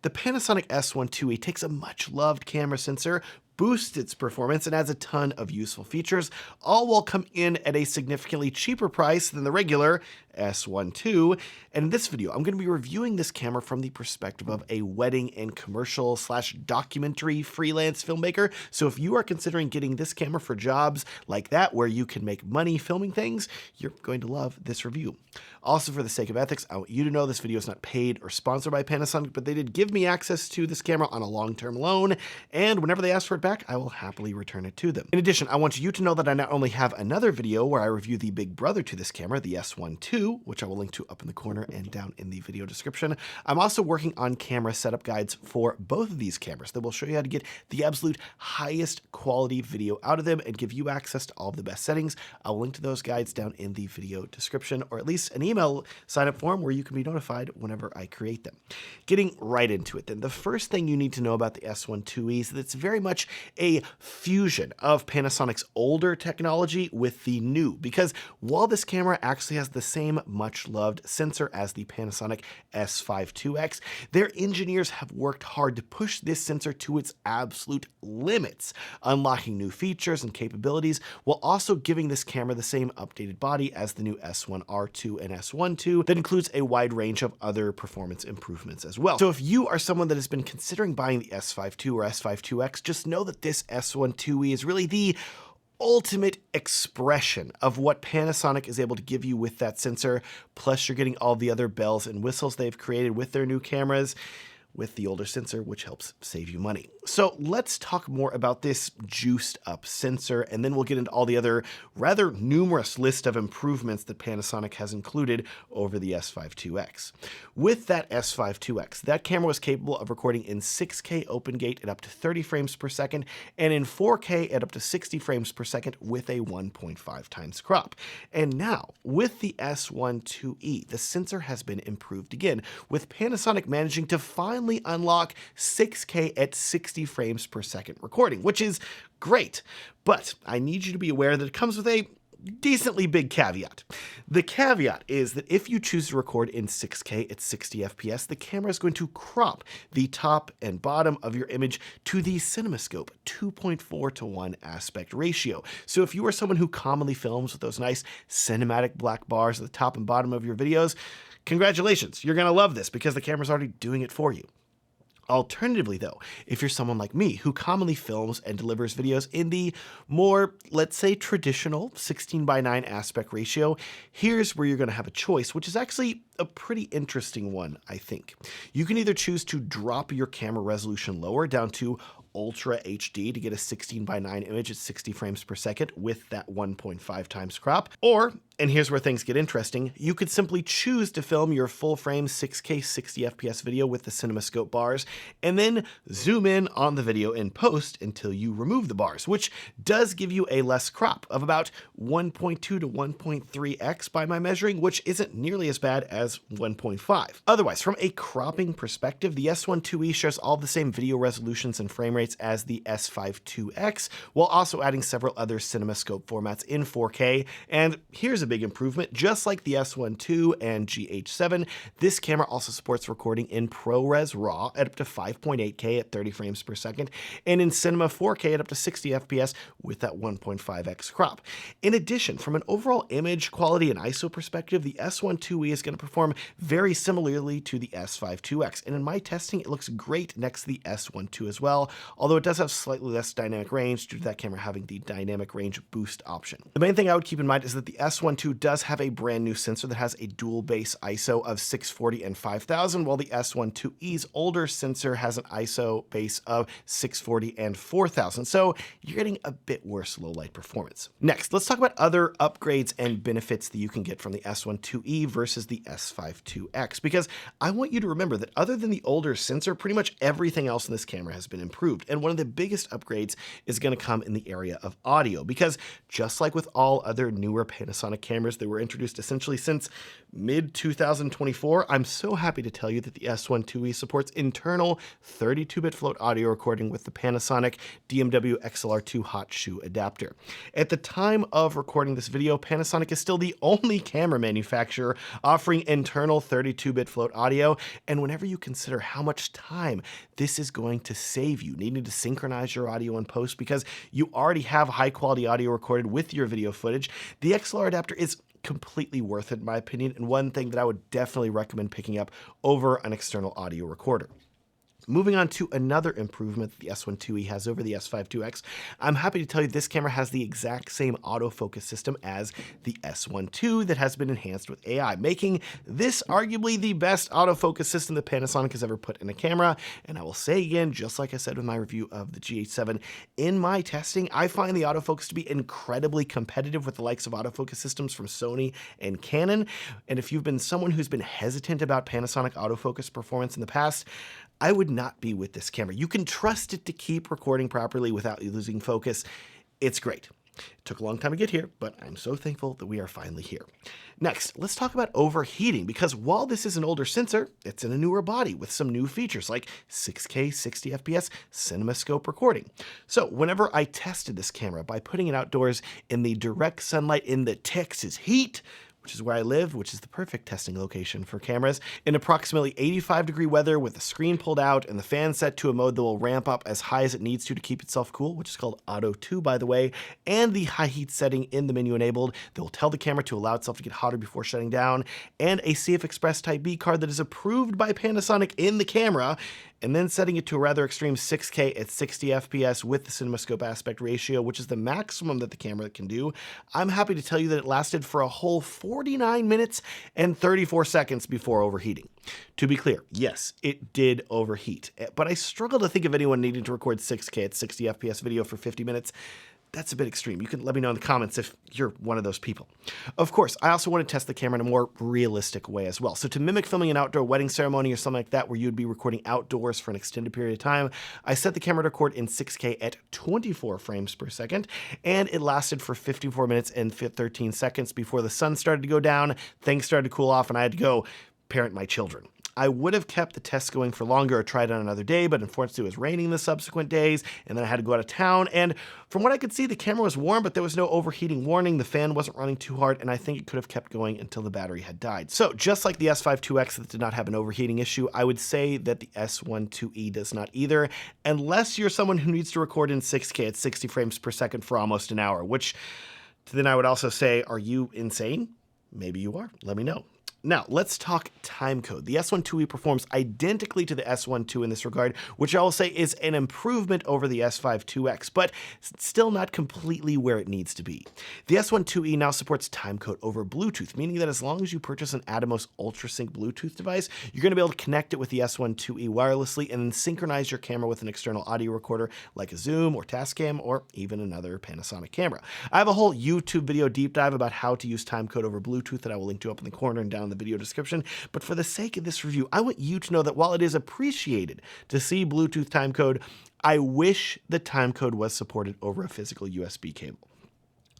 The Panasonic S1iiE takes a much-loved camera sensor, boosts its performance, and adds a ton of useful features, all while coming in at a significantly cheaper price than the regular S1 II. And in this video, I'm going to be reviewing this camera from the perspective of a wedding and commercial / documentary freelance filmmaker. So if you are considering getting this camera for jobs like that, where you can make money filming things, you're going to love this review. Also, for the sake of ethics, I want you to know this video is not paid or sponsored by Panasonic, but they did give me access to this camera on a long-term loan, and whenever they ask for it back, I will happily return it to them. In addition, I want you to know that I not only have another video where I review the big brother to this camera, the S1 II, which I will link to up in the corner and down in the video description. I'm also working on camera setup guides for both of these cameras that will show you how to get the absolute highest quality video out of them and give you access to all of the best settings. I'll link to those guides down in the video description, or at least an email sign-up form where you can be notified whenever I create them. Getting right into it then, the first thing you need to know about the S1 IIe is that it's very much a fusion of Panasonic's older technology with the new, because while this camera actually has the same much-loved sensor as the Panasonic S5 their engineers have worked hard to push this sensor to its absolute limits, unlocking new features and capabilities while also giving this camera the same updated body as the new S1R2 and S1 II that includes a wide range of other performance improvements as well. So if you are someone that has been considering buying the S5 II or S5 IIX, just know that this S1 IIe is really the ultimate expression of what Panasonic is able to give you with that sensor, plus you're getting all the other bells and whistles they've created with their new cameras with the older sensor, which helps save you money. So let's talk more about this juiced up sensor, and then we'll get into all the other rather numerous list of improvements that Panasonic has included over the S5 IIX. With that S5 IIX, that camera was capable of recording in 6K open gate at up to 30 frames per second and in 4K at up to 60 frames per second with a 1.5 times crop. And now, with the S1 IIe, the sensor has been improved again, with Panasonic managing to finally unlock 6K at 60 frames per second recording, which is great. But I need you to be aware that it comes with a decently big caveat. The caveat is that if you choose to record in 6K at 60 FPS, the camera is going to crop the top and bottom of your image to the CinemaScope 2.4:1 aspect ratio. So if you are someone who commonly films with those nice cinematic black bars at the top and bottom of your videos, congratulations, you're going to love this because the camera's already doing it for you. Alternatively, though, if you're someone like me who commonly films and delivers videos in the more, let's say, traditional 16:9 aspect ratio, here's where you're going to have a choice, which is actually a pretty interesting one, I think. You can either choose to drop your camera resolution lower down to Ultra HD to get a 16:9 image at 60 frames per second with that 1.5 times crop, or, and here's where things get interesting, you could simply choose to film your full frame 6K 60 FPS video with the CinemaScope bars and then zoom in on the video in post until you remove the bars, which does give you a less crop of about 1.2 to 1.3x by my measuring, which isn't nearly as bad as 1.5. Otherwise, from a cropping perspective, the S1 IIe shares all the same video resolutions and frame rates as the S5 IIX, while also adding several other CinemaScope formats in 4K. And here's a big improvement: just like the S1 II and GH7, this camera also supports recording in ProRes RAW at up to 5.8K at 30 frames per second, and in Cinema 4K at up to 60 FPS with that 1.5x crop. In addition, from an overall image quality and ISO perspective, the S1 IIe is going to perform very similarly to the S5 IIX, and in my testing, it looks great next to the S1 II as well, although it does have slightly less dynamic range due to that camera having the dynamic range boost option. The main thing I would keep in mind is that the S1 II does have a brand new sensor that has a dual base ISO of 640 and 5000, while the S1 IIe's older sensor has an ISO base of 640 and 4000, so you're getting a bit worse low light performance. Next, let's talk about other upgrades and benefits that you can get from the S1 IIe versus the S5 IIX, because I want you to remember that other than the older sensor, pretty much everything else in this camera has been improved. And one of the biggest upgrades is going to come in the area of audio, because just like with all other newer Panasonic cameras that were introduced essentially since mid-2024, I'm so happy to tell you that the S1 IIe supports internal 32-bit float audio recording with the Panasonic DMW XLR2 hot shoe adapter. At the time of recording this video, Panasonic is still the only camera manufacturer offering an internal 32-bit float audio, and whenever you consider how much time this is going to save you needing to synchronize your audio in post because you already have high-quality audio recorded with your video footage, the XLR adapter is completely worth it in my opinion, and one thing that I would definitely recommend picking up over an external audio recorder. Moving on to another improvement that the S1iiE has over the S5 I'm happy to tell you this camera has the exact same autofocus system as the S1 that has been enhanced with AI, making this arguably the best autofocus system that Panasonic has ever put in a camera. And I will say again, just like I said with my review of the GH7, in my testing, I find the autofocus to be incredibly competitive with the likes of autofocus systems from Sony and Canon. And if you've been someone who's been hesitant about Panasonic autofocus performance in the past, I would not be with this camera. You can trust it to keep recording properly without losing focus. It's great. It took a long time to get here, but I'm so thankful that we are finally here. Next, let's talk about overheating, because while this is an older sensor, it's in a newer body with some new features like 6K 60 FPS CinemaScope recording. So whenever I tested this camera by putting it outdoors in the direct sunlight in the Texas heat, which is where I live, which is the perfect testing location for cameras, in approximately 85-degree weather with the screen pulled out and the fan set to a mode that will ramp up as high as it needs to keep itself cool, which is called Auto 2, by the way, and the high heat setting in the menu enabled that will tell the camera to allow itself to get hotter before shutting down, and a CF Express Type B card that is approved by Panasonic in the camera, and then setting it to a rather extreme 6K at 60 FPS with the CinemaScope aspect ratio, which is the maximum that the camera can do. I'm happy to tell you that it lasted for a whole 49 minutes and 34 seconds before overheating. To be clear, yes, it did overheat, but I struggle to think of anyone needing to record 6K at 60 FPS video for 50 minutes. That's a bit extreme. You can let me know in the comments if you're one of those people. Of course, I also want to test the camera in a more realistic way as well. So to mimic filming an outdoor wedding ceremony or something like that where you'd be recording outdoors for an extended period of time, I set the camera to record in 6K at 24 frames per second, and it lasted for 54 minutes and 13 seconds before the sun started to go down, things started to cool off, and I had to go parent my children. I would have kept the test going for longer or tried on another day, but unfortunately it was raining the subsequent days, and then I had to go out of town, and from what I could see, the camera was warm, but there was no overheating warning, the fan wasn't running too hard, and I think it could have kept going until the battery had died. So just like the S5 that did not have an overheating issue, I would say that the S1iiE does not either, unless you're someone who needs to record in 6K at 60 frames per second for almost an hour, which then I would also say, are you insane? Maybe you are. Let me know. Now, let's talk timecode. The S1iiE performs identically to the S1 in this regard, which I will say is an improvement over the S5 but still not completely where it needs to be. The S1iiE now supports timecode over Bluetooth, meaning that as long as you purchase an Atomos UltraSync Bluetooth device, you're going to be able to connect it with the S1iiE wirelessly and then synchronize your camera with an external audio recorder like a Zoom or Tascam or even another Panasonic camera. I have a whole YouTube video deep dive about how to use timecode over Bluetooth that I will link to up in the corner and down in the video description, but for the sake of this review, I want you to know that while it is appreciated to see Bluetooth timecode, I wish the timecode was supported over a physical USB cable.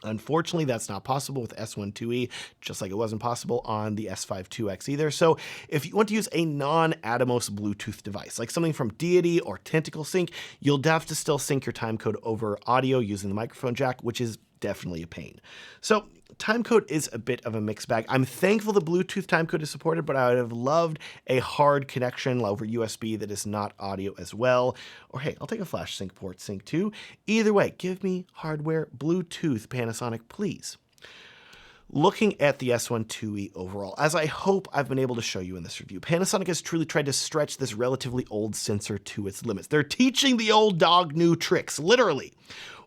Unfortunately, that's not possible with S1iiE, just like it wasn't possible on the S5 either. So if you want to use a non-Atomos Bluetooth device, like something from Deity or Tentacle Sync, you'll have to still sync your timecode over audio using the microphone jack, which is definitely a pain. So timecode is a bit of a mixed bag. I'm thankful the Bluetooth timecode is supported, but I would have loved a hard connection over USB that is not audio as well. Or hey, I'll take a flash sync port sync too. Either way, give me hardware Bluetooth, Panasonic, please. Looking at the S1iiE overall, as I hope I've been able to show you in this review, Panasonic has truly tried to stretch this relatively old sensor to its limits. They're teaching the old dog new tricks, literally,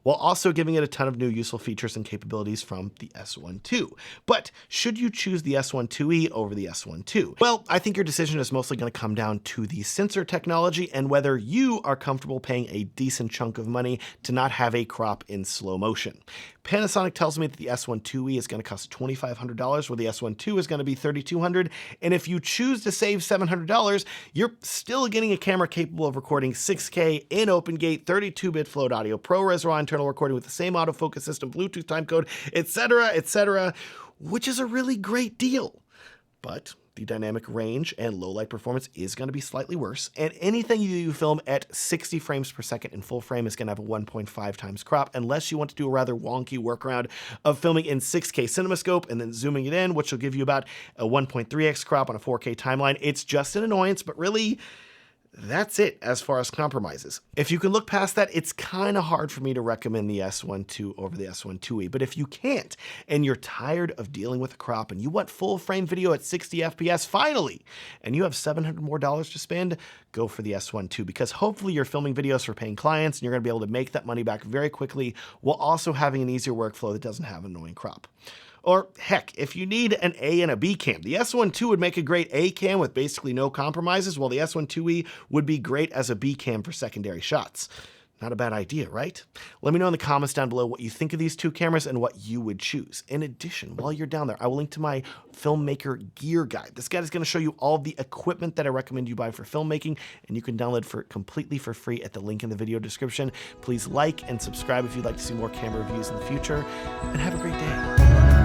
while also giving it a ton of new useful features and capabilities from the S1 But should you choose the S1iiE over the S1 Well, I think your decision is mostly going to come down to the sensor technology and whether you are comfortable paying a decent chunk of money to not have a crop in slow motion. Panasonic tells me that the S1iiE is going to cost $2,500, where the S1 is going to be $3,200, and if you choose to save $700, you're still getting a camera capable of recording 6K in open-gate, 32-bit float audio, ProRes RAW internal recording with the same autofocus system, Bluetooth timecode, etc., which is a really great deal. But The dynamic range and low light performance is going to be slightly worse, and anything you film at 60 frames per second in full frame is going to have a 1.5 times crop, unless you want to do a rather wonky workaround of filming in 6K CinemaScope and then zooming it in, which will give you about a 1.3x crop on a 4K timeline. It's just an annoyance, but really, that's it as far as compromises. If you can look past that, it's kind of hard for me to recommend the S1 II over the S1 IIe. But if you can't, and you're tired of dealing with a crop and you want full frame video at 60 FPS finally, and you have $700 more to spend, go for the S1 II, because hopefully you're filming videos for paying clients and you're going to be able to make that money back very quickly while also having an easier workflow that doesn't have an annoying crop. Or heck, if you need an A and a B cam, the S1 II would make a great A cam with basically no compromises, while the S1 IIe would be great as a B cam for secondary shots. Not a bad idea, right? Let me know in the comments down below what you think of these two cameras and what you would choose. In addition, while you're down there, I will link to my filmmaker gear guide. This guide is going to show you all the equipment that I recommend you buy for filmmaking, and you can download it completely for free at the link in the video description. Please like and subscribe if you'd like to see more camera reviews in the future, and have a great day.